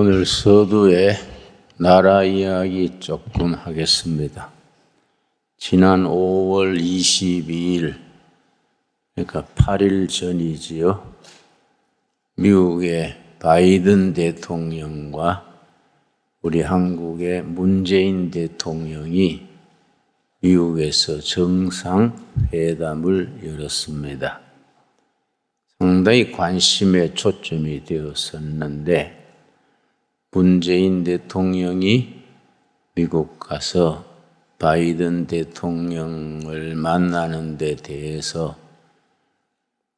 오늘 서두에 나라 이야기 조금 하겠습니다. 지난 5월 22일, 그러니까 8일 전이지요. 미국의 바이든 대통령과 우리 한국의 문재인 대통령이 미국에서 정상회담을 열었습니다. 상당히 관심의 초점이 되었었는데 문재인 대통령이 미국 가서 바이든 대통령을 만나는 데 대해서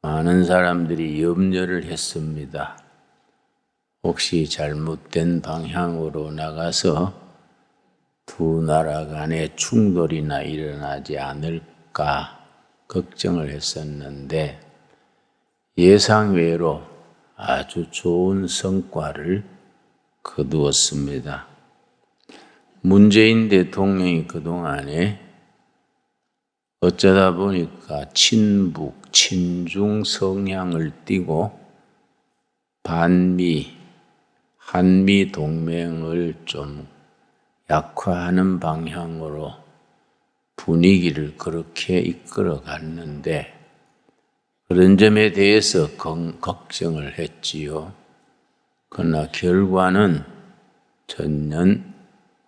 많은 사람들이 염려를 했습니다. 혹시 잘못된 방향으로 나가서 두 나라 간에 충돌이나 일어나지 않을까 걱정을 했었는데 예상외로 아주 좋은 성과를 거두었습니다. 문재인 대통령이 그동안에 어쩌다 보니까 친북, 친중 성향을 띠고 반미, 한미 동맹을 좀 약화하는 방향으로 분위기를 그렇게 이끌어 갔는데 그런 점에 대해서 걱정을 했지요. 그러나 결과는 전혀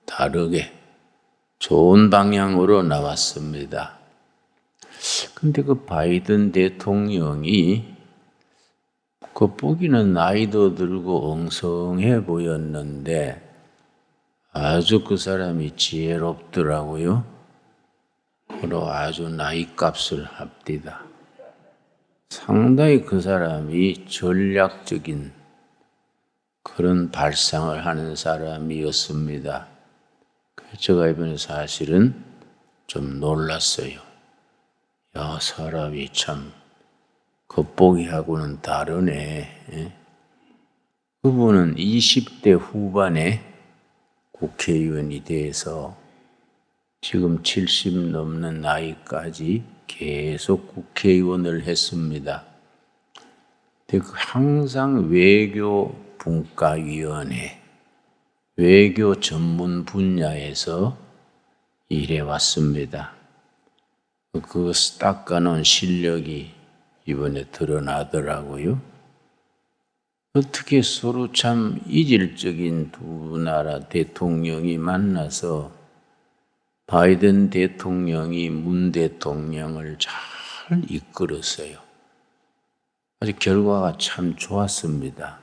다르게 좋은 방향으로 나왔습니다. 근데 그 바이든 대통령이 겉보기는 나이도 들고 엉성해 보였는데 아주 그 사람이 지혜롭더라고요. 그리고 아주 나이값을 합디다. 상당히 그 사람이 전략적인 그런 발상을 하는 사람이었습니다. 제가 이번에 사실은 좀 놀랐어요. 야, 사람이 참 겉보기하고는 다르네. 그분은 20대 후반에 국회의원이 돼서 지금 70 넘는 나이까지 계속 국회의원을 했습니다. 항상 외교분과위원회, 외교 전문 분야에서 일해왔습니다. 그 닦아놓은 실력이 이번에 드러나더라고요. 어떻게 서로 참 이질적인 두 나라 대통령이 만나서 바이든 대통령이 문 대통령을 잘 이끌었어요. 아주 결과가 참 좋았습니다.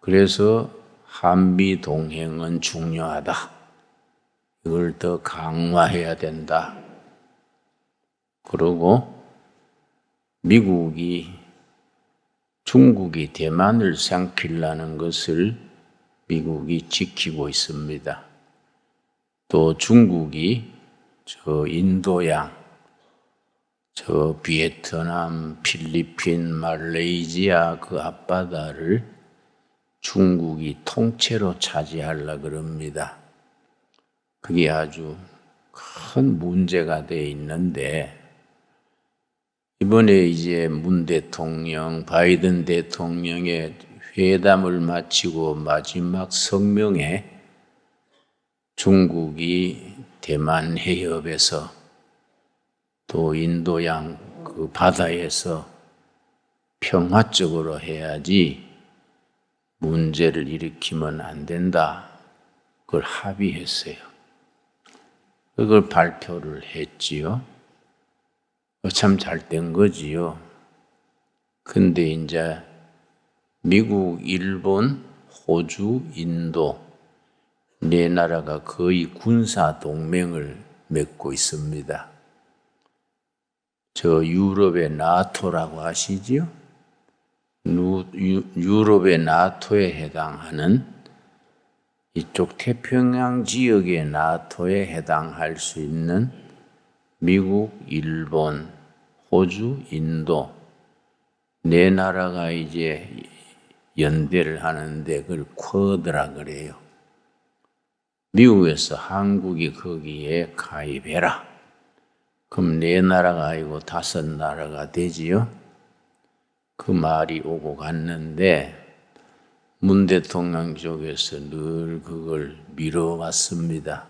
그래서 한미 동행은 중요하다. 이걸 더 강화해야 된다. 그리고 미국이 중국이 대만을 삼키려는 것을 미국이 지키고 있습니다. 또 중국이 저 인도양, 저 베트남, 필리핀, 말레이시아 그 앞바다를 중국이 통째로 차지하려고 그럽니다. 그게 아주 큰 문제가 돼 있는데 이번에 이제 문 대통령, 바이든 대통령의 회담을 마치고 마지막 성명에 중국이 대만 해협에서 또 인도양 그 바다에서 평화적으로 해야지 문제를 일으키면 안 된다. 그걸 합의했어요. 그걸 발표를 했지요. 참 잘 된 거지요. 근데 이제 미국, 일본, 호주, 인도 네 나라가 거의 군사 동맹을 맺고 있습니다. 저 유럽의 나토라고 아시지요? 유럽의 나토에 해당하는 이쪽 태평양 지역의 나토에 해당할 수 있는 미국, 일본, 호주, 인도 네 나라가 이제 연대를 하는데 그걸 쿼드라 그래요. 미국에서 한국이 거기에 가입해라. 그럼 네 나라가 아니고 5나라가 되지요. 그 말이 오고 갔는데 문 대통령 쪽에서 늘 그걸 미뤄왔습니다.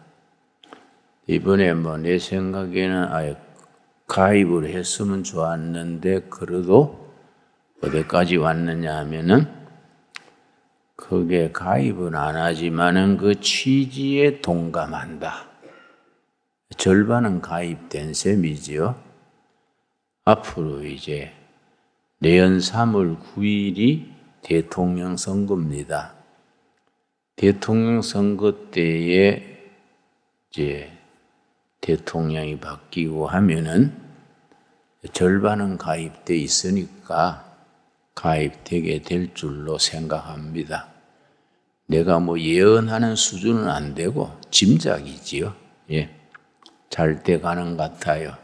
이번에 내 생각에는 아예 가입을 했으면 좋았는데 그래도 어디까지 왔느냐 하면은 그게 가입은 안 하지만은 그 취지에 동감한다. 절반은 가입된 셈이지요. 앞으로 이제 내년 3월 9일이 대통령 선거입니다. 대통령 선거 때에 이제 대통령이 바뀌고 하면은 절반은 가입돼 있으니까 가입되게 될 줄로 생각합니다. 내가 예언하는 수준은 안 되고 짐작이지요. 예. 잘 돼 가는 것 같아요.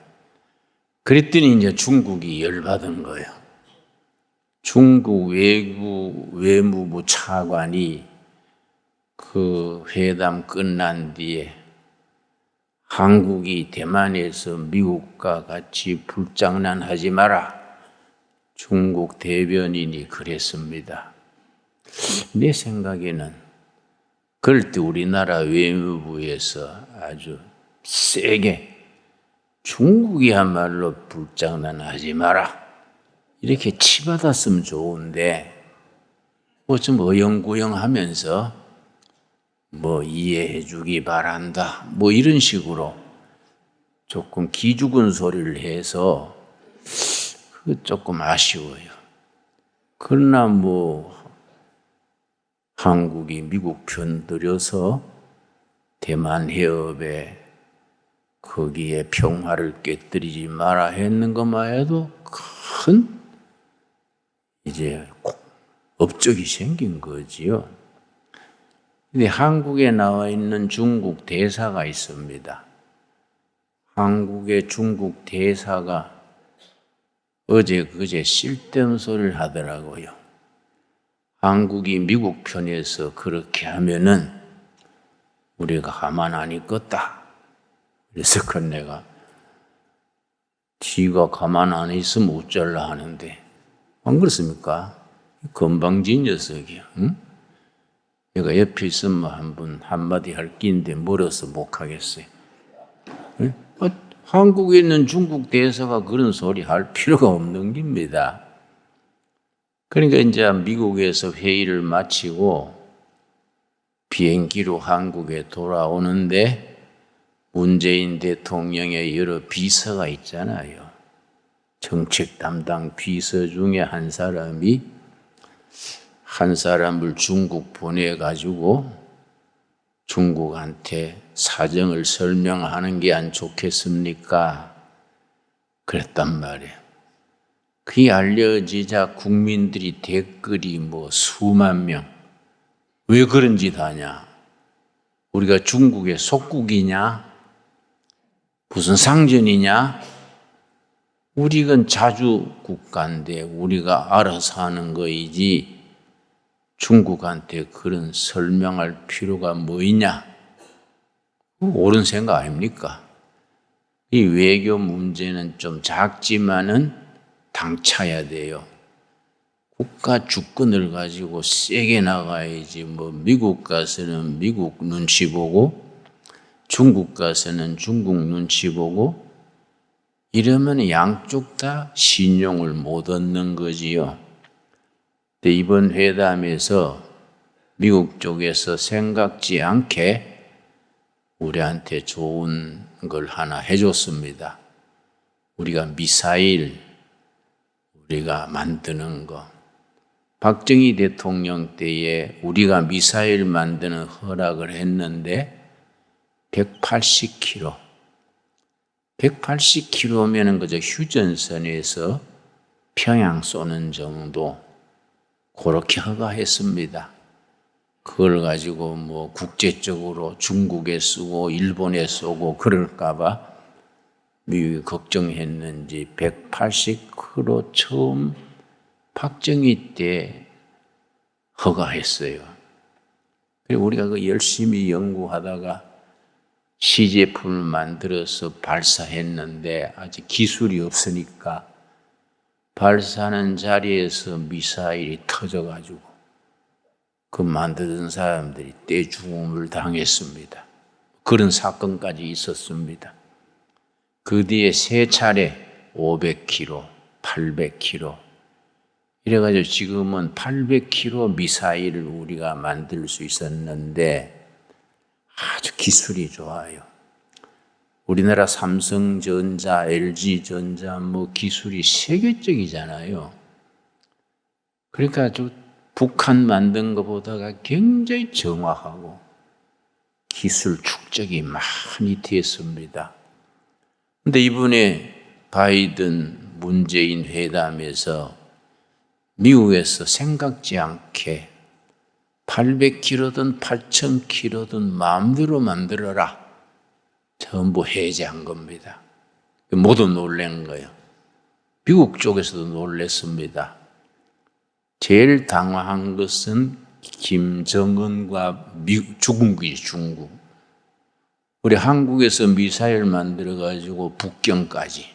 그랬더니 이제 중국이 열받은 거예요. 중국 외무부 차관이 그 회담 끝난 뒤에 한국이 대만에서 미국과 같이 불장난하지 마라. 중국 대변인이 그랬습니다. 내 생각에는 그럴 때 우리나라 외무부에서 아주 세게 중국이야말로 불장난하지 마라. 이렇게 치받았으면 좋은데 좀 어영부영하면서 이해해 주기 바란다. 이런 식으로 조금 기죽은 소리를 해서 조금 아쉬워요. 그러나 한국이 미국 편 들여서 대만 해협에 거기에 평화를 깨뜨리지 마라 했는 것만 해도 큰 이제 업적이 생긴 거지요. 근데 한국에 나와 있는 중국 대사가 있습니다. 한국의 중국 대사가 어제 그제 쓸데없는 소리를 하더라고요. 한국이 미국 편에서 그렇게 하면은 우리가 가만 안 있겠다. 그래서 내가 지가 가만 안 있으면 어쩌려 하는데 안 그렇습니까? 건방진 녀석이야. 응? 내가 옆에 있으면 한마디 할 끼인데 멀어서 못 하겠어요. 응? 한국에 있는 중국 대사가 그런 소리 할 필요가 없는 겁니다. 그러니까 이제 미국에서 회의를 마치고 비행기로 한국에 돌아오는데 문재인 대통령의 여러 비서가 있잖아요. 정책 담당 비서 중에 한 사람을 중국 보내가지고 중국한테 사정을 설명하는 게 안 좋겠습니까? 그랬단 말이에요. 그게 알려지자 국민들이 댓글이 수만 명. 왜 그런 짓 하냐? 우리가 중국의 속국이냐? 무슨 상전이냐? 우리는 자주 국가인데 우리가 알아서 하는 거이지 중국한테 그런 설명할 필요가 뭐 있냐? 옳은 생각 아닙니까? 이 외교 문제는 좀 작지만은 당차야 돼요. 국가 주권을 가지고 세게 나가야지 미국 가서는 미국 눈치 보고 중국 가서는 중국 눈치 보고 이러면 양쪽 다 신용을 못 얻는 거지요. 근데 이번 회담에서 미국 쪽에서 생각지 않게 우리한테 좋은 걸 하나 해줬습니다. 우리가 미사일 우리가 만드는 거. 박정희 대통령 때에 우리가 미사일 만드는 허락을 했는데 180km. 180km면은 그저 휴전선에서 평양 쏘는 정도 그렇게 허가했습니다. 그걸 가지고 국제적으로 중국에 쓰고 일본에 쏘고 그럴까봐 미국이 걱정했는지 180km 처음 박정희 때 허가했어요. 그리고 우리가 열심히 연구하다가 시제품을 만들어서 발사했는데 아직 기술이 없으니까 발사하는 자리에서 미사일이 터져가지고 그 만드는 사람들이 떼죽음을 당했습니다. 그런 사건까지 있었습니다. 그 뒤에 세 차례 500km, 800km 이래가지고 지금은 800km 미사일을 우리가 만들 수 있었는데 아주 기술이 좋아요. 우리나라 삼성전자, LG전자 기술이 세계적이잖아요. 그러니까 아주 북한 만든 것보다가 굉장히 정확하고 기술 축적이 많이 됐습니다. 근데 이번에 바이든 문재인 회담에서 미국에서 생각지 않게 800km든 8,000km든 마음대로 만들어라. 전부 해제한 겁니다. 모두 놀란 거예요. 미국 쪽에서도 놀랐습니다. 제일 당황한 것은 김정은과 중국이죠, 중국. 우리 한국에서 미사일 만들어가지고 북경까지,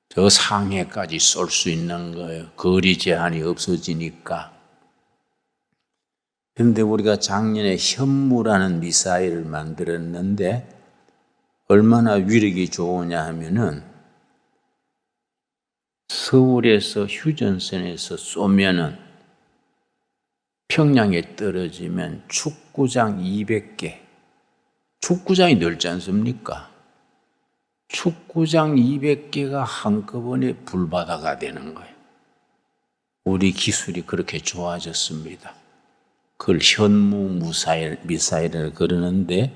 저 상해까지 쏠 수 있는 거예요. 거리 제한이 없어지니까. 그런데 우리가 작년에 현무라는 미사일을 만들었는데 얼마나 위력이 좋으냐 하면은 서울에서 휴전선에서 쏘면은 평양에 떨어지면 축구장 200개, 축구장이 넓지 않습니까? 축구장 200개가 한꺼번에 불바다가 되는 거예요. 우리 기술이 그렇게 좋아졌습니다. 그걸 현무 미사일을 그러는데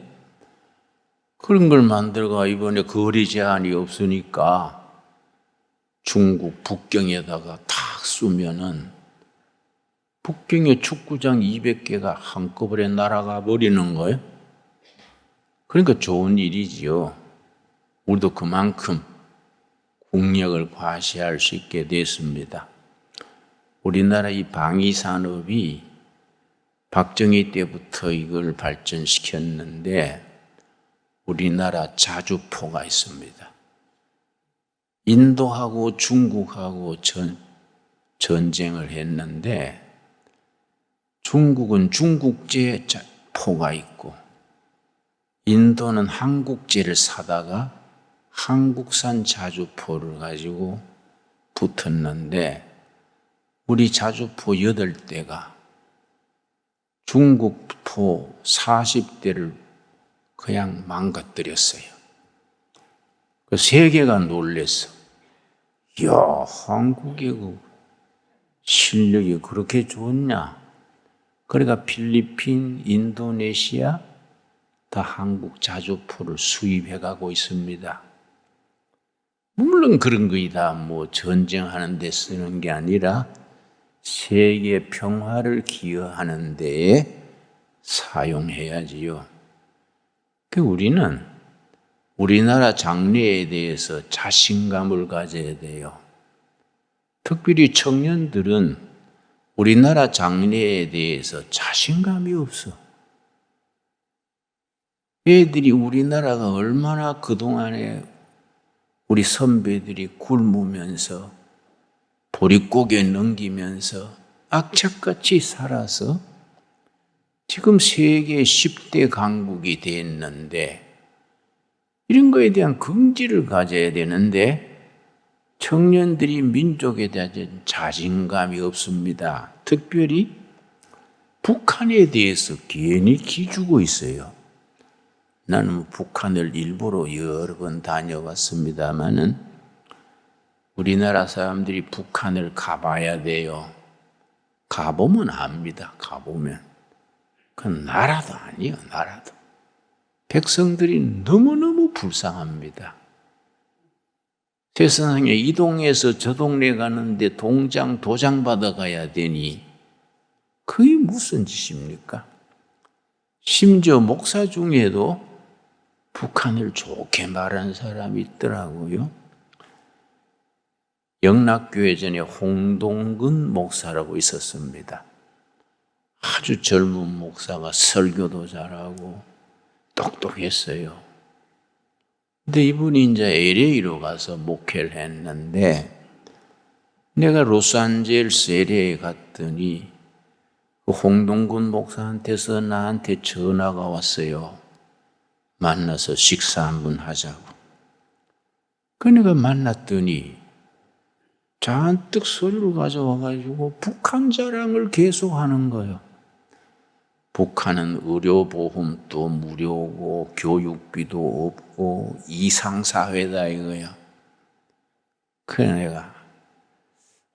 그런 걸 만들고 이번에 거리 제한이 없으니까 중국 북경에다가 탁 쏘면은 북경의 축구장 200개가 한꺼번에 날아가 버리는 거예요. 그러니까 좋은 일이지요. 우리도 그만큼 국력을 과시할 수 있게 됐습니다. 우리나라 이 방위산업이 박정희 때부터 이걸 발전시켰는데 우리나라 자주포가 있습니다. 인도하고 중국하고 전쟁을 했는데 중국은 중국제 포가 있고 인도는 한국제를 사다가 한국산 자주포를 가지고 붙었는데 우리 자주포 8대가 중국포 40대를 그냥 망가뜨렸어요. 그 세계가 놀랬어. 이야, 한국의 그 실력이 그렇게 좋냐? 그러니까 필리핀, 인도네시아 다 한국 자주포를 수입해 가고 있습니다. 물론 그런 거이다. 전쟁하는 데 쓰는 게 아니라 세계 평화를 기여하는 데에 사용해야지요. 우리는 우리나라 장래에 대해서 자신감을 가져야 돼요. 특별히 청년들은 우리나라 장래에 대해서 자신감이 없어. 애들이 우리나라가 얼마나 그동안에 우리 선배들이 굶으면서 보릿고개 넘기면서 악착같이 살아서 지금 세계 10대 강국이 됐는데 이런 거에 대한 긍지를 가져야 되는데 청년들이 민족에 대한 자신감이 없습니다. 특별히 북한에 대해서 괜히 기주고 있어요. 나는 북한을 일부러 여러 번 다녀왔습니다마는 우리나라 사람들이 북한을 가봐야 돼요. 가보면 압니다. 가보면. 그건 나라도 아니에요. 나라도. 백성들이 너무너무 불쌍합니다. 세상에 이 동네에서 저 동네 가는데 도장 받아가야 되니 그게 무슨 짓입니까? 심지어 목사 중에도 북한을 좋게 말하는 사람이 있더라고요. 영락교회 전에 홍동근 목사라고 있었습니다. 아주 젊은 목사가 설교도 잘하고 똑똑했어요. 근데 이분이 이제 LA로 가서 목회를 했는데 내가 로스앤젤레스 LA에 갔더니 그 홍동군 목사한테서 나한테 전화가 왔어요. 만나서 식사 한번 하자고. 그러니까 만났더니 잔뜩 서류를 가져와가지고 북한 자랑을 계속하는 거예요. 북한은 의료보험도 무료고 교육비도 없고 이상사회다 이거야. 그래 내가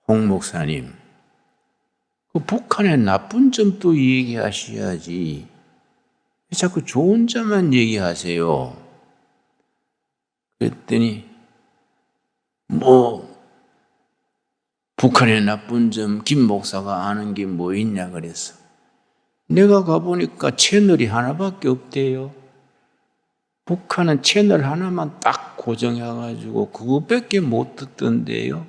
홍 목사님 그 북한의 나쁜 점도 얘기하셔야지 자꾸 좋은 점만 얘기하세요. 그랬더니 북한의 나쁜 점 김 목사가 아는 게 뭐 있냐 그랬어. 내가 가보니까 채널이 하나밖에 없대요. 북한은 채널 하나만 딱 고정해가지고 그것밖에 못 듣던데요.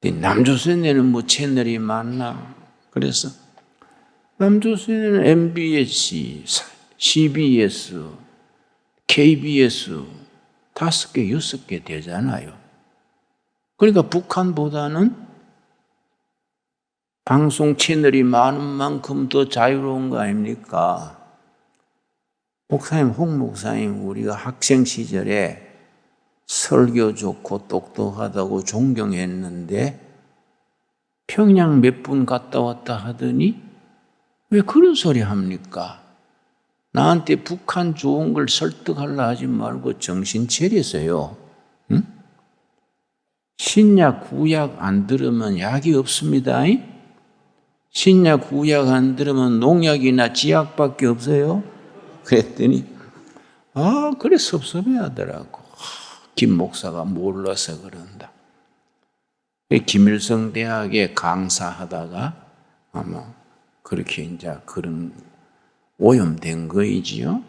남조선에는 뭐 채널이 많나? 그래서 남조선에는 MBC, CBS, KBS 5개, 6개 되잖아요. 그러니까 북한보다는 방송 채널이 많은 만큼 더 자유로운 거 아닙니까? 목사님, 홍 목사님, 우리가 학생 시절에 설교 좋고 똑똑하다고 존경했는데 평양 몇 분 갔다 왔다 하더니 왜 그런 소리 합니까? 나한테 북한 좋은 걸 설득하려 하지 말고 정신 차리세요. 응? 신약, 구약 안 들으면 약이 없습니다. 신약, 구약 안 들으면 농약이나 지약밖에 없어요. 그랬더니 그래 섭섭해 하더라고. 김 목사가 몰라서 그런다. 김일성 대학에 강사하다가 아마 그렇게 이제 그런 오염된 거이지요.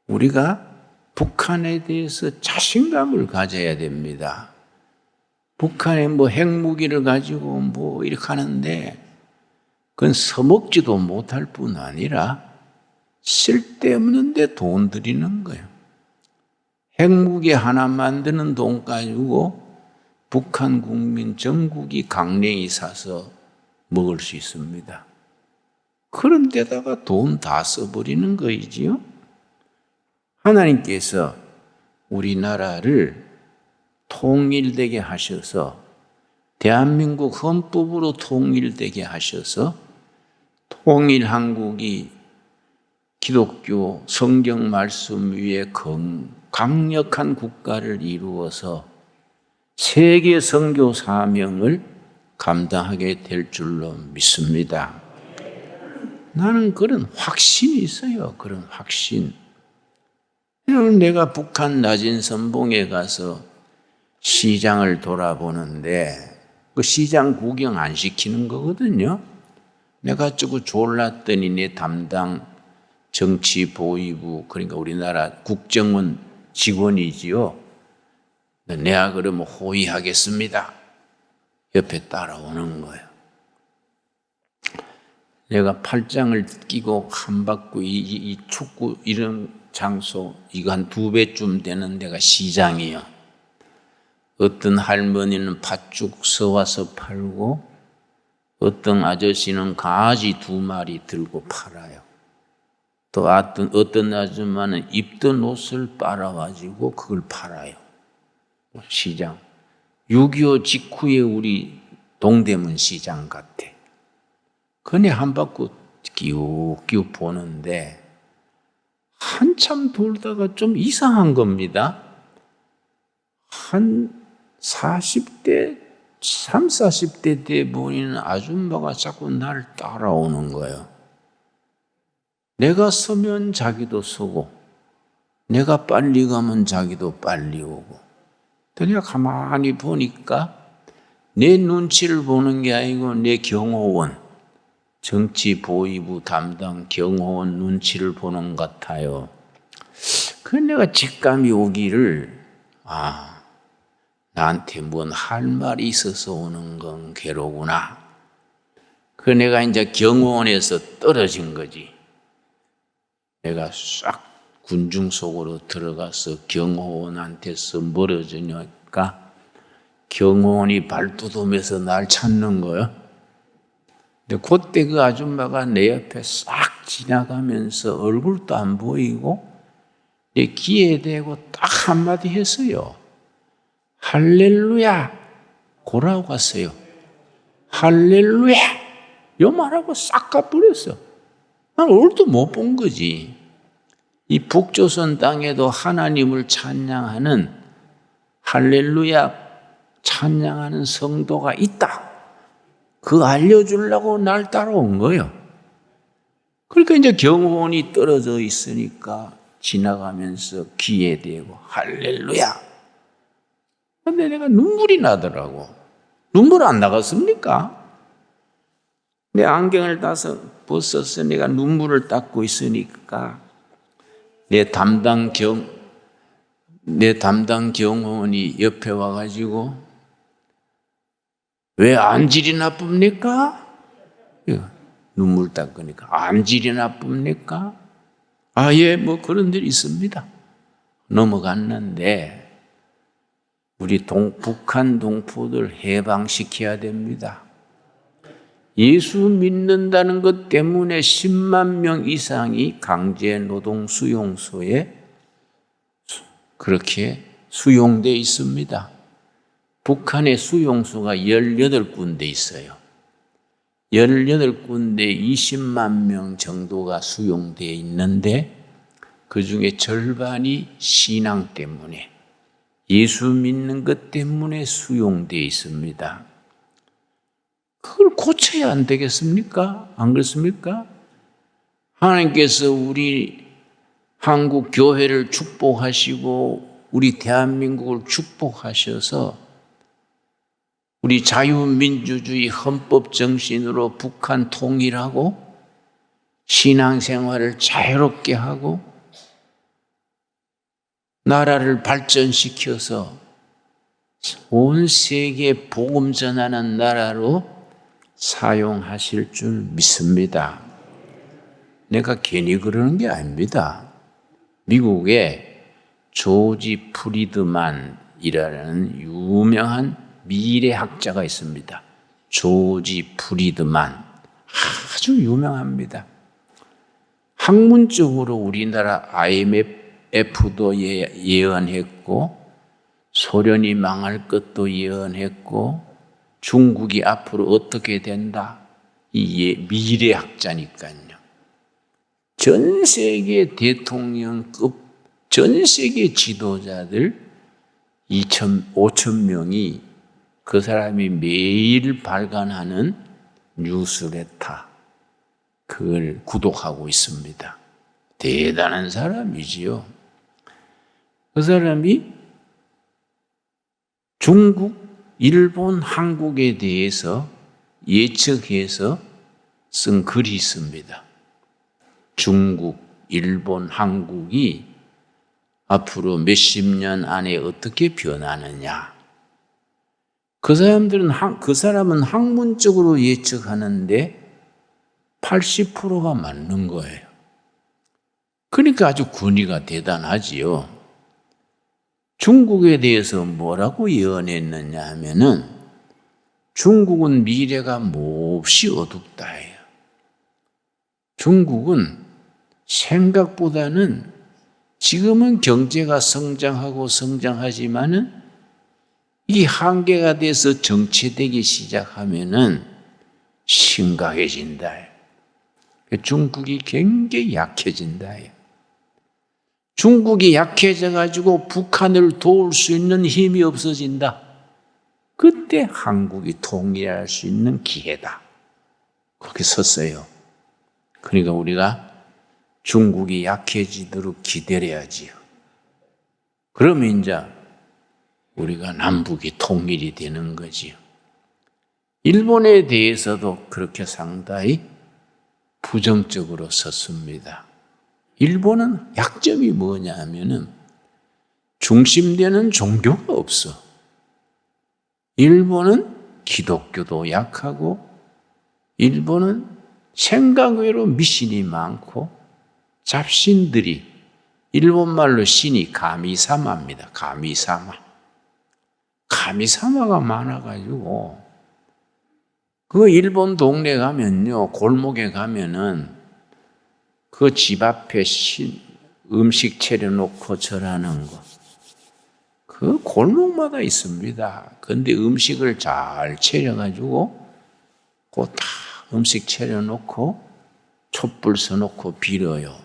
우리가 북한에 대해서 자신감을 가져야 됩니다. 북한에 뭐 핵무기를 가지고 뭐 이렇게 하는데 그건 써먹지도 못할 뿐 아니라 쓸데없는데 돈 들이는 거예요. 핵무기 하나 만드는 돈 가지고 북한 국민 전국이 강냉이 사서 먹을 수 있습니다. 그런 데다가 돈 다 써버리는 거이지요. 하나님께서 우리나라를 통일되게 하셔서 대한민국 헌법으로 통일되게 하셔서 통일한국이 기독교 성경 말씀 위에 강력한 국가를 이루어서 세계 선교 사명을 감당하게 될 줄로 믿습니다. 나는 그런 확신이 있어요. 그런 확신. 내가 북한 낮은 선봉에 가서 시장을 돌아보는데 그 시장 구경 안 시키는 거거든요. 내가 저거 졸랐더니 내 담당 정치보위부 그러니까 우리나라 국정원 직원이지요. 내가 그러면 호의하겠습니다. 옆에 따라오는 거예요. 내가 팔짱을 끼고 한바구 이 축구 이런 장소 이거 한 2배쯤 되는 데가 시장이에요. 어떤 할머니는 팥죽 서와서 팔고 어떤 아저씨는 강아지 2마리 들고 팔아요. 또 어떤 아줌마는 입던 옷을 빨아가지고 그걸 팔아요. 시장. 6.25 직후에 우리 동대문 시장 같아. 그네 한 바퀴 끼우끼우 보는데 한참 돌다가 좀 이상한 겁니다. 한 40대, 30, 40대 돼 보이는 아줌마가 자꾸 날 따라오는 거예요. 내가 서면 자기도 서고 내가 빨리 가면 자기도 빨리 오고 내가 가만히 보니까 내 눈치를 보는 게 아니고 내 경호원 정치보위부 담당 경호원 눈치를 보는 것 같아요. 그래서 내가 직감이 오기를 나한테 뭔 할 말이 있어서 오는 건 괴로구나. 그 내가 이제 경호원에서 떨어진 거지. 내가 싹 군중 속으로 들어가서 경호원한테서 멀어지니까 경호원이 발돋움해서 날 찾는 거야. 근데 그때 그 아줌마가 내 옆에 싹 지나가면서 얼굴도 안 보이고 내 귀에 대고 딱 한마디 했어요. 할렐루야. 고라고 갔어요. 할렐루야. 요 말하고 싹 가버렸어. 난 얼굴도 못 본 거지. 이 북조선 땅에도 하나님을 찬양하는 할렐루야 찬양하는 성도가 있다. 그거 알려주려고 날 따라온 거예요. 그러니까 이제 경호원이 떨어져 있으니까 지나가면서 귀에 대고 할렐루야. 근데 내가 눈물이 나더라고. 눈물 안 나갔습니까? 내 안경을 벗어서 내가 눈물을 닦고 있으니까 내 담당 경호원이 옆에 와가지고 왜 안질이 나쁩니까? 눈물 닦으니까 안질이 나쁩니까? 아, 예, 뭐 그런 일 있습니다. 넘어갔는데 우리 북한 동포들 해방시켜야 됩니다. 예수 믿는다는 것 때문에 10만 명 이상이 강제노동 수용소에 그렇게 수용되어 있습니다. 북한의 수용소가 18군데 있어요. 18군데 20만 명 정도가 수용되어 있는데 그 중에 절반이 신앙 때문에 예수 믿는 것 때문에 수용되어 있습니다. 그걸 고쳐야 안 되겠습니까? 안 그렇습니까? 하나님께서 우리 한국 교회를 축복하시고 우리 대한민국을 축복하셔서 우리 자유민주주의 헌법 정신으로 북한 통일하고 신앙생활을 자유롭게 하고 나라를 발전시켜서 온 세계에 복음 전하는 나라로 사용하실 줄 믿습니다. 내가 괜히 그러는 게 아닙니다. 미국에 조지 프리드만이라는 유명한 미래학자가 있습니다. 조지 프리드만. 아주 유명합니다. 학문적으로 우리나라 IMF도 예언했고 소련이 망할 것도 예언했고 중국이 앞으로 어떻게 된다. 이 미래학자니까요. 전 세계 대통령급, 전 세계 지도자들 5천 명이 그 사람이 매일 발간하는 뉴스레터 그걸 구독하고 있습니다. 대단한 사람이지요. 그 사람이 중국, 일본, 한국에 대해서 예측해서 쓴 글이 있습니다. 중국, 일본, 한국이 앞으로 몇십 년 안에 어떻게 변하느냐. 그 사람은 학문적으로 예측하는데 80%가 맞는 거예요. 그러니까 아주 권위가 대단하지요. 중국에 대해서 뭐라고 예언했느냐 하면은 중국은 미래가 몹시 어둡다 해요. 중국은 생각보다는 지금은 경제가 성장하지만은 이 한계가 돼서 정체되기 시작하면은 심각해진다. 중국이 굉장히 약해진다. 중국이 약해져가지고 북한을 도울 수 있는 힘이 없어진다. 그때 한국이 통일할 수 있는 기회다. 그렇게 썼어요. 그러니까 우리가 중국이 약해지도록 기다려야지요. 그러면 이제 우리가 남북이 통일이 되는 거지요. 일본에 대해서도 그렇게 상당히 부정적으로 썼습니다. 일본은 약점이 뭐냐 하면은 중심되는 종교가 없어. 일본은 기독교도 약하고 일본은 생각 외로 미신이 많고 잡신들이 일본말로 신이 가미사마입니다. 가미사마가 많아가지고 그 일본 동네 가면요, 골목에 가면은 그 집 앞에 음식 차려놓고 절하는 거, 그 골목마다 있습니다. 근데 음식을 잘 차려가지고 그 다 음식 차려놓고 촛불 써놓고 빌어요.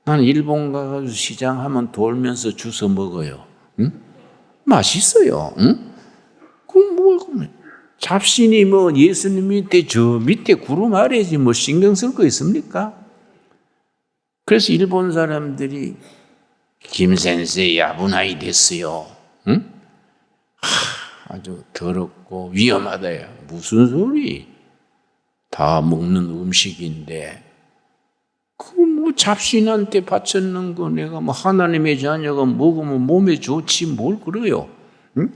나는 일본 가서 시장 하면 돌면서 주워 먹어요. 응? 맛있어요. 응? 잡신이 뭐 예수님 밑에 저 밑에 구름 아래지 뭐 신경 쓸 거 있습니까? 그래서 일본 사람들이 김센세 야부나이 됐어요. 응? 아주 더럽고 위험하다요. 무슨 소리? 다 먹는 음식인데 그 뭐 잡신한테 바쳤는 거 내가 뭐 하나님의 자녀가 먹으면 몸에 좋지 뭘 그래요? 응?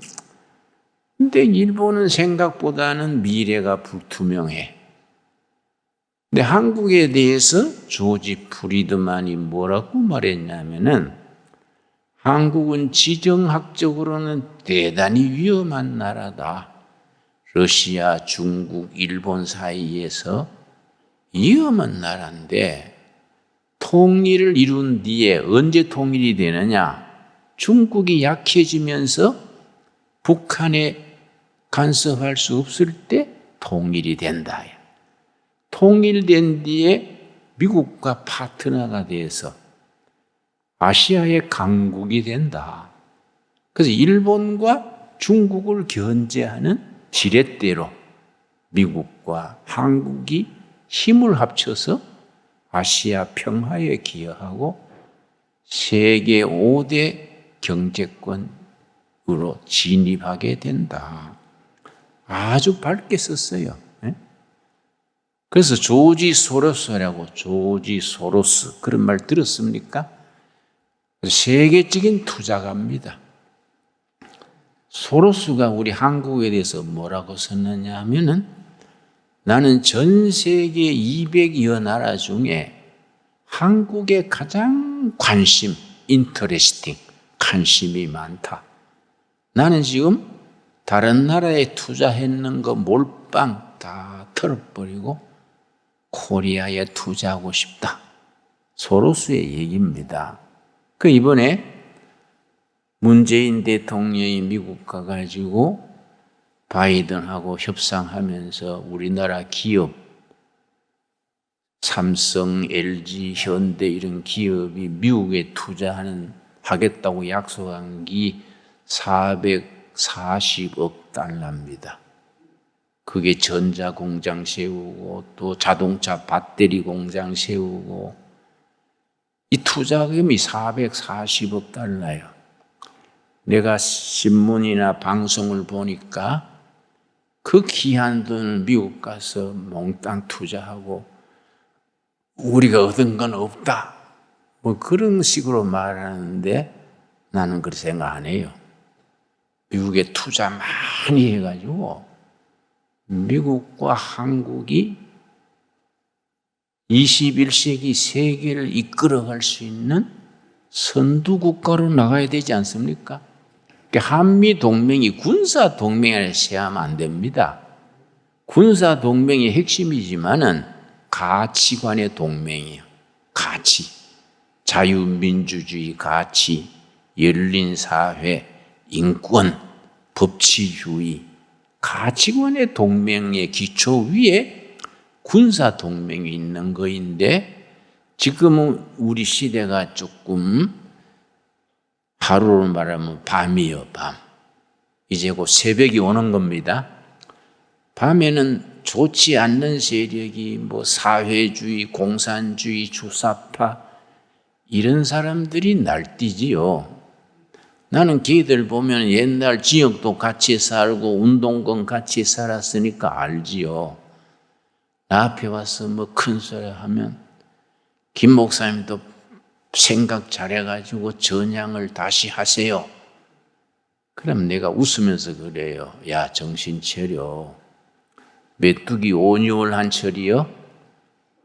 근데 일본은 생각보다는 미래가 불투명해. 근데 한국에 대해서 조지 프리드만이 뭐라고 말했냐면은 한국은 지정학적으로는 대단히 위험한 나라다. 러시아, 중국, 일본 사이에서 위험한 나라인데 통일을 이룬 뒤에 언제 통일이 되느냐? 중국이 약해지면서 북한에 간섭할 수 없을 때 통일이 된다. 통일된 뒤에 미국과 파트너가 돼서 아시아의 강국이 된다. 그래서 일본과 중국을 견제하는 지렛대로 미국과 한국이 힘을 합쳐서 아시아 평화에 기여하고 세계 5대 경제권으로 진입하게 된다. 아주 밝게 썼어요. 그래서 조지 소로스라고, 조지 소로스 그런 말 들었습니까? 세계적인 투자가입니다. 소로스가 우리 한국에 대해서 뭐라고 썼느냐 하면은 나는 전 세계 200여 나라 중에 한국에 가장 관심이 많다. 나는 지금 다른 나라에 투자했는 거 몰빵 다 털어버리고 코리아에 투자하고 싶다. 소로스의 얘기입니다. 그 이번에 문재인 대통령이 미국 가가지고 바이든하고 협상하면서 우리나라 기업, 삼성, LG, 현대 이런 기업이 미국에 하겠다고 약속한 게 440억 달러입니다. 그게 전자공장 세우고 또 자동차 배터리 공장 세우고 이 투자금이 440억 달러예요. 내가 신문이나 방송을 보니까 그 귀한 돈을 미국 가서 몽땅 투자하고 우리가 얻은 건 없다. 뭐 그런 식으로 말하는데 나는 그렇게 생각 안 해요. 미국에 투자 많이 해가지고 미국과 한국이 21세기 세계를 이끌어갈 수 있는 선두국가로 나가야 되지 않습니까? 한미동맹이 군사동맹에 세하면 안 됩니다. 군사동맹이 핵심이지만은 가치관의 동맹이에요. 가치, 자유민주주의 가치, 열린사회, 인권, 법치주의, 가치관의 동맹의 기초 위에 군사동맹이 있는 거인데 지금은 우리 시대가 조금 하루로 말하면 밤이요, 밤. 이제 곧 새벽이 오는 겁니다. 밤에는 좋지 않는 세력이 뭐 사회주의, 공산주의, 주사파 이런 사람들이 날뛰지요. 나는 걔들 보면 옛날 지역도 같이 살고 운동권 같이 살았으니까 알지요. 나 앞에 와서 뭐 큰 소리 하면 김 목사님도 생각 잘해가지고 전향을 다시 하세요. 그럼 내가 웃으면서 그래요. 야, 정신 차려. 메뚜기 5, 6월 한철이요?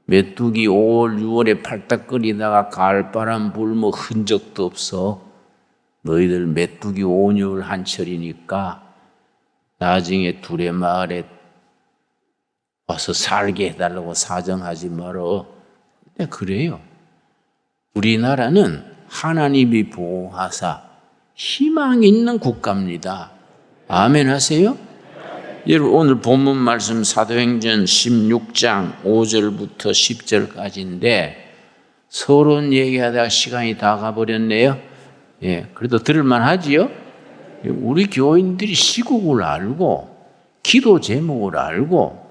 메뚜기 5월, 6월에 팔딱거리다가 가을바람 불면 흔적도 없어. 너희들 메뚜기 5, 6월 한철이니까 나중에 두레마을에 와서 살게 해달라고 사정하지 말어. 네, 그래요. 우리나라는 하나님이 보호하사 희망 있는 국가입니다. 아멘 하세요? 여러분, 오늘 본문 말씀 사도행전 16장 5절부터 10절까지인데 서론 얘기하다가 시간이 다 가버렸네요. 예, 그래도 들을만 하지요? 우리 교인들이 시국을 알고 기도 제목을 알고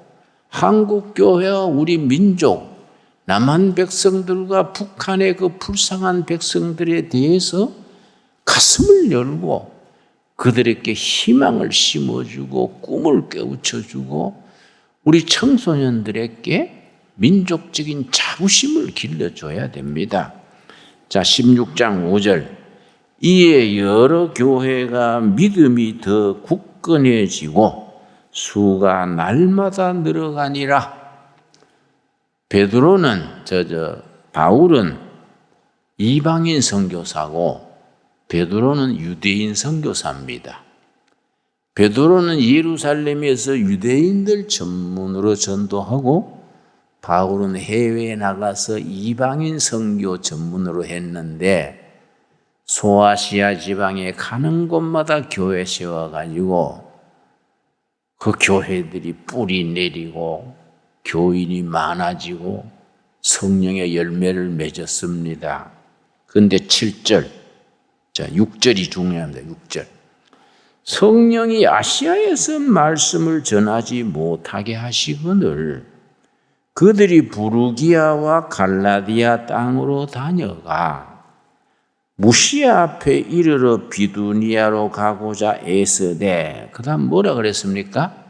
한국 교회와 우리 민족, 남한 백성들과 북한의 그 불쌍한 백성들에 대해서 가슴을 열고 그들에게 희망을 심어주고 꿈을 깨우쳐주고 우리 청소년들에게 민족적인 자부심을 길러줘야 됩니다. 자, 16장 5절. 이에 여러 교회가 믿음이 더 굳건해지고 수가 날마다 늘어가니라. 바울은 이방인 선교사고 베드로는 유대인 선교사입니다. 베드로는 예루살렘에서 유대인들 전문으로 전도하고 바울은 해외에 나가서 이방인 선교 전문으로 했는데 소아시아 지방에 가는 곳마다 교회 세워가지고 그 교회들이 뿌리 내리고 교인이 많아지고 성령의 열매를 맺었습니다. 그런데 7절, 자 6절이 중요합니다. 6절. 성령이 아시아에서 말씀을 전하지 못하게 하시거늘 그들이 부르기아와 갈라디아 땅으로 다녀가 무시아 앞에 이르러 비두니아로 가고자 애쓰되 그 다음 뭐라 그랬습니까?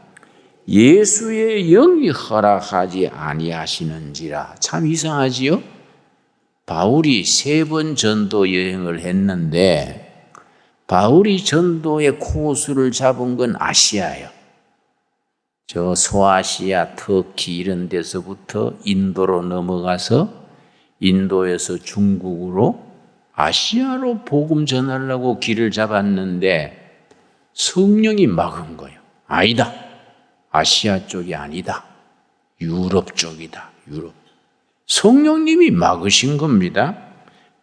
예수의 영이 허락하지 아니하시는지라. 참 이상하지요? 바울이 3번 전도 여행을 했는데 바울이 전도의 코스를 잡은 건 아시아예요. 저 소아시아, 터키 이런 데서부터 인도로 넘어가서 인도에서 중국으로 아시아로 복음 전하려고 길을 잡았는데 성령이 막은 거예요. 아니다. 아시아 쪽이 아니다. 유럽 쪽이다. 유럽. 성령님이 막으신 겁니다.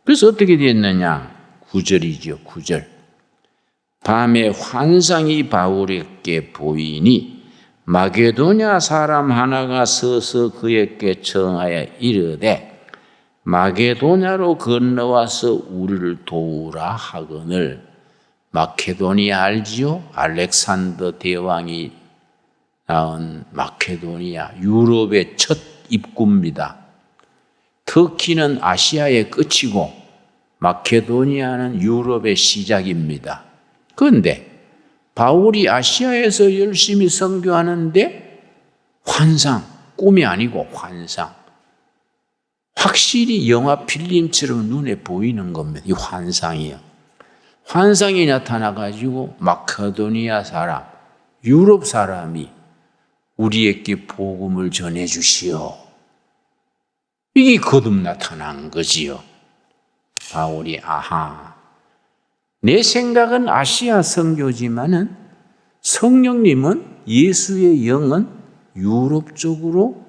그래서 어떻게 됐느냐? 9절이죠. 9절. 밤에 환상이 바울에게 보이니 마게도냐 사람 하나가 서서 그에게 청하여 이르되 마게도냐로 건너와서 우리를 도우라 하거늘. 마케도니아 알지요? 알렉산더 대왕이 낳은 마케도니아, 유럽의 첫 입구입니다. 터키는 아시아의 끝이고 마케도니아는 유럽의 시작입니다. 그런데 바울이 아시아에서 열심히 선교하는데 환상, 꿈이 아니고 환상. 확실히 영화 필름처럼 눈에 보이는 겁니다. 이 환상이요. 환상이 나타나가지고 마케도니아 사람, 유럽 사람이 우리에게 복음을 전해주시오. 이게 거듭 나타난 거지요. 바울이 내 생각은 아시아 선교지만은 성령님은 예수의 영은 유럽 쪽으로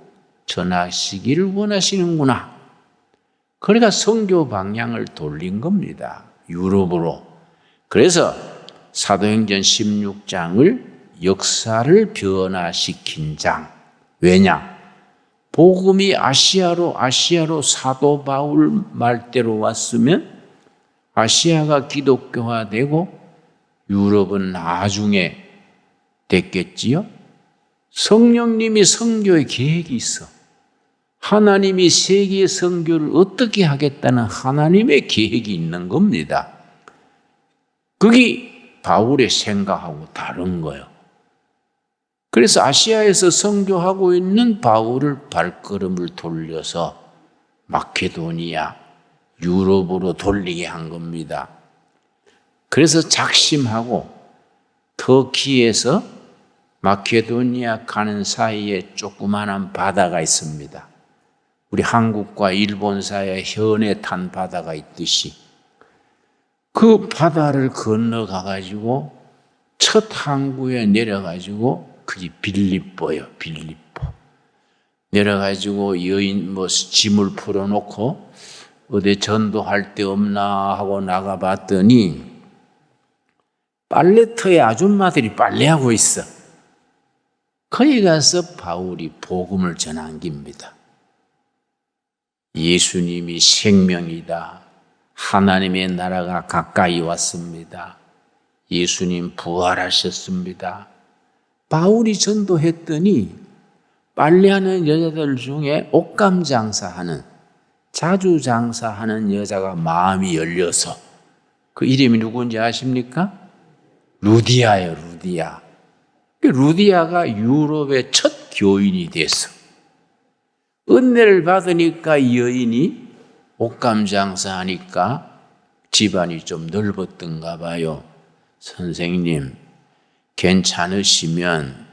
전하시기를 원하시는구나. 그러니까 선교 방향을 돌린 겁니다. 유럽으로. 그래서 사도행전 16장을 역사를 변화시킨 장. 왜냐? 복음이 아시아로 사도 바울 말대로 왔으면 아시아가 기독교화되고 유럽은 나중에 됐겠지요? 성령님이 선교의 계획이 있어. 하나님이 세계 선교를 어떻게 하겠다는 하나님의 계획이 있는 겁니다. 그게 바울의 생각하고 다른 거예요. 그래서 아시아에서 선교하고 있는 바울을 발걸음을 돌려서 마케도니아, 유럽으로 돌리게 한 겁니다. 그래서 작심하고 터키에서 마케도니아 가는 사이에 조그마한 바다가 있습니다. 우리 한국과 일본 사이에 현해 탄 바다가 있듯이 그 바다를 건너가가지고 첫 항구에 내려가지고 그게 빌립보예요. 빌립보. 내려가지고 여인 짐을 풀어놓고 어디 전도할 데 없나 하고 나가봤더니 빨래터에 아줌마들이 빨래하고 있어. 거기 가서 바울이 복음을 전한깁니다. 예수님이 생명이다. 하나님의 나라가 가까이 왔습니다. 예수님 부활하셨습니다. 바울이 전도했더니 빨래하는 여자들 중에 옷감 장사하는, 자주 장사하는 여자가 마음이 열려서, 그 이름이 누군지 아십니까? 루디아예요, 루디아. 루디아가 유럽의 첫 교인이 됐어. 은혜를 받으니까 이 여인이 옷감 장사하니까 집안이 좀 넓었던가 봐요. 선생님, 괜찮으시면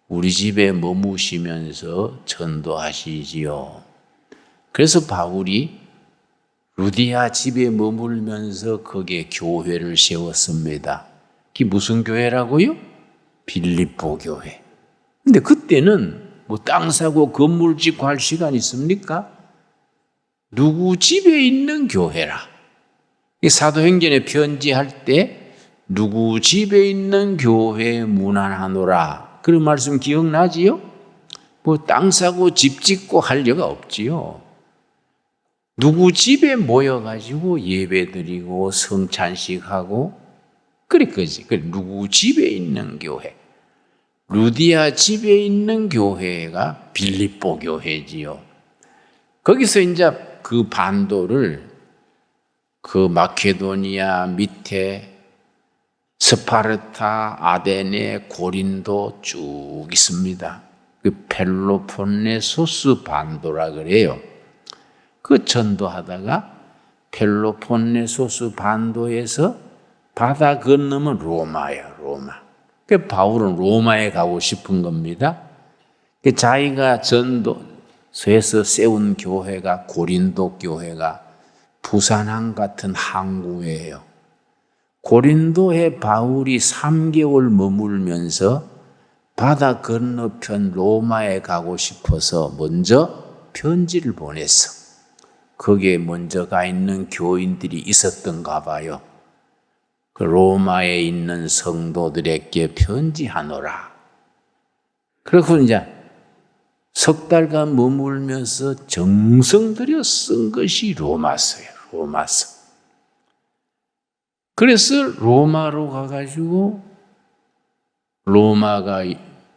우리 집에 머무시면서 전도하시지요. 그래서 바울이 루디아 집에 머물면서 거기에 교회를 세웠습니다. 그게 무슨 교회라고요? 빌립보 교회. 근데 그때는 땅 사고 건물 짓고 할 시간 있습니까? 누구 집에 있는 교회라. 사도행전에 편지할 때 누구 집에 있는 교회에 문안하노라. 그런 말씀 기억나지요? 땅 사고 집 짓고 할 여가 없지요. 누구 집에 모여가지고 예배 드리고 성찬식하고 그랬거지. 누구 집에 있는 교회. 루디아 집에 있는 교회가 빌립보 교회지요. 거기서 이제 그 반도를 그 마케도니아 밑에 스파르타, 아데네, 고린도 쭉 있습니다. 그 펠로폰네소스 반도라 그래요. 그 전도하다가 펠로폰네소스 반도에서 바다 건너면 로마예요, 로마. 그 바울은 로마에 가고 싶은 겁니다. 자기가 전도서에서 세운 교회가 고린도 교회가 부산항 같은 항구예요. 고린도에 바울이 3개월 머물면서 바다 건너편 로마에 가고 싶어서 먼저 편지를 보냈어. 거기에 먼저 가 있는 교인들이 있었던가 봐요. 그 로마에 있는 성도들에게 편지하노라. 그래서 이제 석 달간 머물면서 정성 들여 쓴 것이 로마서예요. 로마서. 그래서 로마로 가가지고 로마가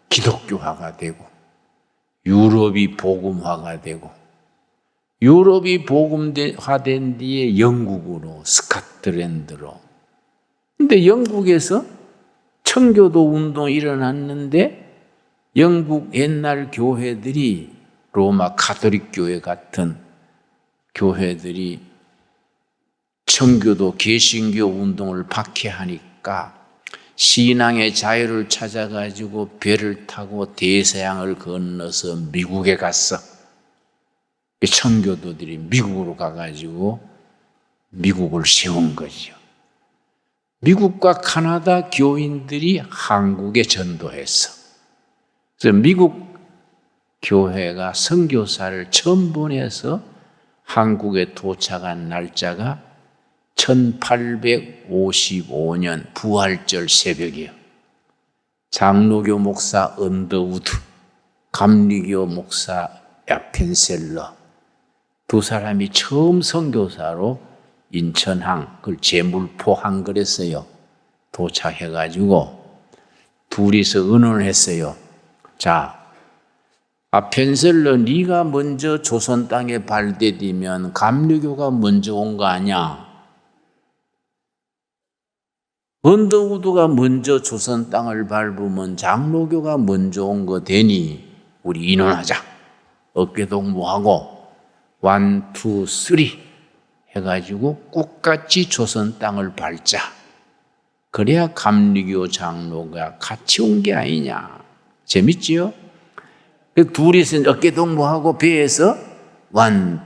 기독교화가 되고 유럽이 복음화가 되고 유럽이 복음화된 뒤에 영국으로 스코틀랜드로. 근데 영국에서 청교도 운동이 일어났는데 영국 옛날 교회들이 로마 가톨릭 교회 같은 교회들이 청교도 개신교 운동을 박해하니까 신앙의 자유를 찾아가지고 배를 타고 대서양을 건너서 미국에 갔어. 청교도들이 미국으로 가가지고 미국을 세운 거죠. 미국과 카나다 교인들이 한국에 전도했어. 그래서 미국 교회가 선교사를 처음 보내서 한국에 도착한 날짜가 1855년 부활절 새벽이에요. 장로교 목사 언더우드, 감리교 목사 야펜셀러 두 사람이 처음 선교사로 인천항, 그걸 제물포항 그랬어요. 도착해가지고 둘이서 의논을 했어요. 자, 아펜셀러 네가 먼저 조선 땅에 발대디면 감리교가 먼저 온 거 아니야? 언더우드가 먼저 조선 땅을 밟으면 장로교가 먼저 온 거 되니 우리 인원하자. 어깨동무하고 1, 2, 3 해가지고 끝까지 조선 땅을 밟자. 그래야 감리교 장로가 같이 온 게 아니냐. 재밌지요? 둘이서 어깨동무하고 배에서 1,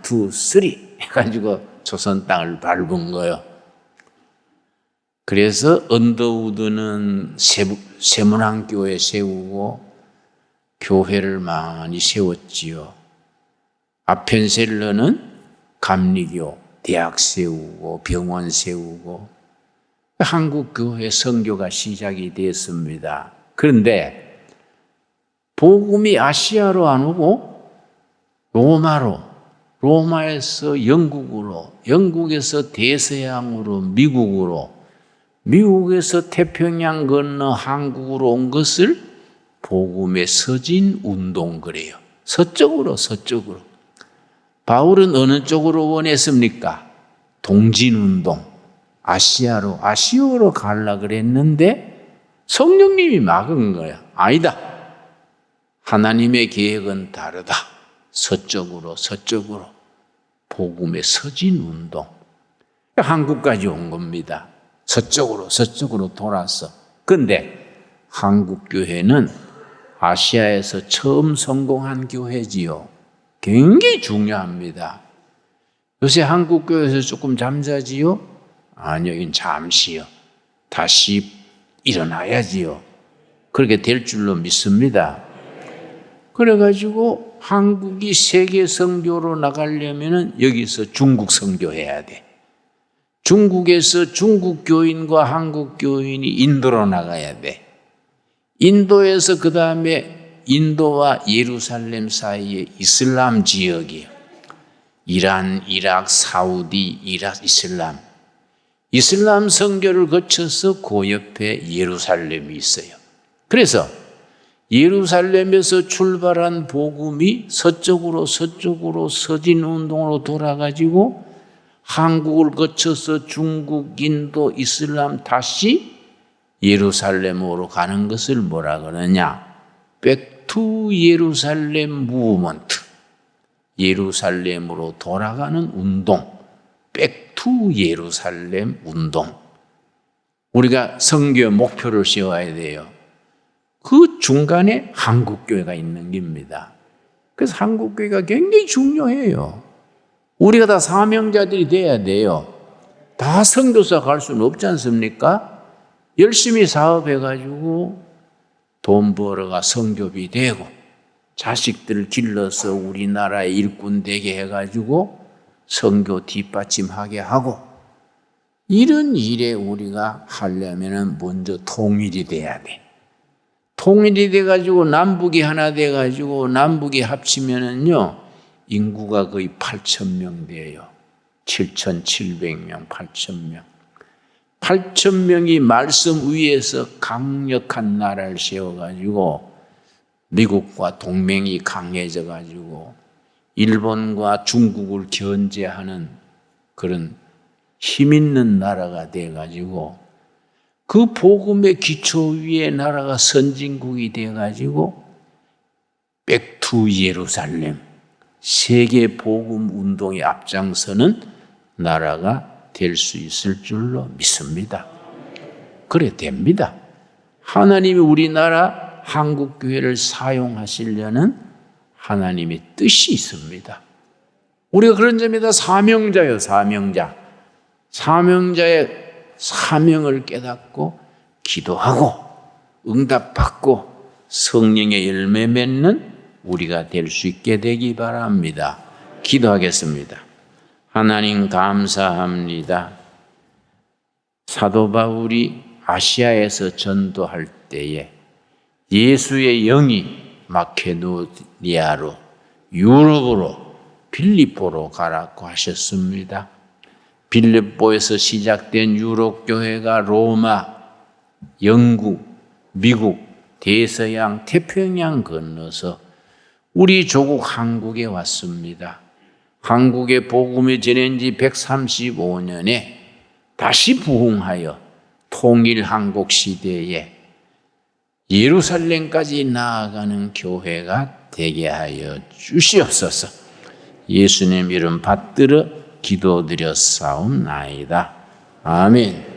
2, 3 해가지고 조선 땅을 밟은 거예요. 그래서 언더우드는 세문안교회 세우고 교회를 많이 세웠지요. 아펜셀러는 감리교, 대학 세우고 병원 세우고 한국 교회 선교가 시작이 됐습니다. 그런데 복음이 아시아로 안 오고 로마로, 로마에서 영국으로, 영국에서 대서양으로, 미국으로, 미국에서 태평양 건너 한국으로 온 것을 복음의 서진 운동 그래요. 서쪽으로. 바울은 어느 쪽으로 원했습니까? 동진운동, 아시아로 가려고 그랬는데 성령님이 막은 거야. 아니다. 하나님의 계획은 다르다. 서쪽으로 복음의 서진운동. 한국까지 온 겁니다. 서쪽으로 돌아서. 근데 한국교회는 아시아에서 처음 성공한 교회지요. 굉장히 중요합니다. 요새 한국교회에서 조금 잠자지요? 아니요, 잠시요. 다시 일어나야지요. 그렇게 될 줄로 믿습니다. 그래가지고 한국이 세계 선교로 나가려면 여기서 중국 선교해야 돼. 중국에서 중국 교인과 한국 교인이 인도로 나가야 돼. 인도에서 그 다음에 인도와 예루살렘 사이에 이슬람 지역이에요. 이란, 이락, 사우디, 이락, 이슬람 선교를 거쳐서 그 옆에 예루살렘이 있어요. 그래서 예루살렘에서 출발한 복음이 서쪽으로 서진 운동으로 돌아가지고 한국을 거쳐서 중국, 인도, 이슬람 다시 예루살렘으로 가는 것을 뭐라 그러냐? Back to 예루살렘 무브먼트. 예루살렘으로 돌아가는 운동. Back to 예루살렘 운동. 우리가 선교의 목표를 세워야 돼요. 그 중간에 한국교회가 있는 겁니다. 그래서 한국교회가 굉장히 중요해요. 우리가 다 사명자들이 돼야 돼요. 다 선교사 갈 수는 없지 않습니까? 열심히 사업해가지고 돈 벌어가 선교비 되고 자식들을 길러서 우리나라의 일꾼 되게 해가지고 선교 뒷받침하게 하고 이런 일에 우리가 하려면 먼저 통일이 돼야 돼. 통일이 돼가지고 남북이 하나 돼가지고 남북이 합치면은요 인구가 거의 8,000명 돼요. 7,700명, 8,000명. 8,000명이 말씀 위에서 강력한 나라를 세워가지고 미국과 동맹이 강해져가지고 일본과 중국을 견제하는 그런 힘 있는 나라가 돼가지고 그 복음의 기초 위에 나라가 선진국이 돼가지고 백투 예루살렘 세계 복음 운동에 앞장서는 나라가 될 수 있을 줄로 믿습니다. 그래 됩니다. 하나님이 우리나라 한국교회를 사용하시려는 하나님의 뜻이 있습니다. 우리가 그런 점에다 사명자예요. 사명자의 사명을 깨닫고 기도하고 응답받고 성령의 열매 맺는 우리가 될 수 있게 되기 바랍니다. 기도하겠습니다. 하나님 감사합니다. 사도 바울이 아시아에서 전도할 때에 예수의 영이 마케도니아로 유럽으로 빌립보로 가라고 하셨습니다. 빌립보에서 시작된 유럽 교회가 로마, 영국, 미국, 대서양, 태평양 건너서 우리 조국 한국에 왔습니다. 한국의 복음이 전한 지 135년에 다시 부흥하여 통일 한국 시대에 예루살렘까지 나아가는 교회가 되게 하여 주시옵소서. 예수님 이름 받들어 기도드렸사옵나이다. 아멘.